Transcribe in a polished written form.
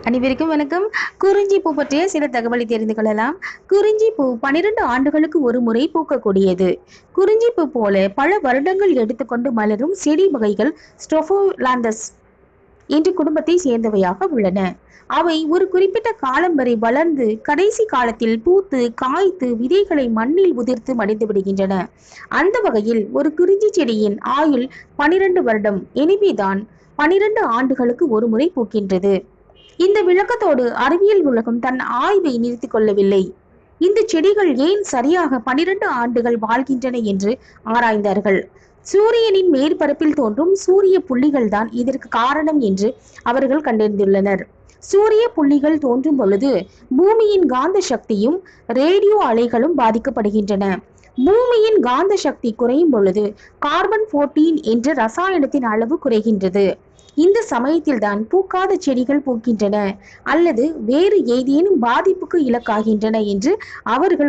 அனைவருக்கும் வணக்கம். குறிஞ்சி பூ பற்றிய சில தகவலை தெரிந்து கொள்ளலாம். குறிஞ்சி பூ 12 ஆண்டுகளுக்கு ஒரு முறை பூக்கக்கூடியது. குறிஞ்சி பூ போல பல வருடங்கள் எடுத்துக்கொண்டு மலரும் செடி வகைகள் ஸ்ட்ரோபோலாந்தஸ் என்ற குடும்பத்தை சேர்ந்தவையாக உள்ளன. அவை ஒரு குறிப்பிட்ட காலம் வரை வளர்ந்து கடைசி காலத்தில் பூத்து காய்த்து விதைகளை மண்ணில் உதிர்த்து மடிந்து விடுகின்றன. அந்த வகையில் ஒரு குறிஞ்சி செடியின் ஆயுள் 12 வருடம். எனவேதான் 12 ஆண்டுகளுக்கு ஒரு முறை பூக்கின்றது. இந்த விளக்கத்தோடு அறிவியல் உலகம் தன் ஆய்வை நிறுத்திக் கொள்ளவில்லை. இந்த செடிகள் ஏன் சரியாக 12 ஆண்டுகள் வாழ்கின்றன என்று ஆராய்ந்தார்கள். சூரியனின் மேற்பரப்பில் தோன்றும் சூரிய புள்ளிகள் தான் இதற்கு காரணம் என்று அவர்கள் கண்டறிந்துள்ளனர். சூரிய புள்ளிகள் தோன்றும் பொழுது பூமியின் காந்த சக்தியும் ரேடியோ அலைகளும் பாதிக்கப்படுகின்றன. பூமியின் காந்த சக்தி குறையும் பொழுது கார்பன் 14 என்ற ரசாயனத்தின் அளவு குறைகின்றது. இந்த சமயத்தில் தான் பூக்காத செடிகள் பூக்கின்றன அல்லது வேறு ஏதேனும் பாதிப்புக்கு இலக்காகின்றன என்று அவர்கள்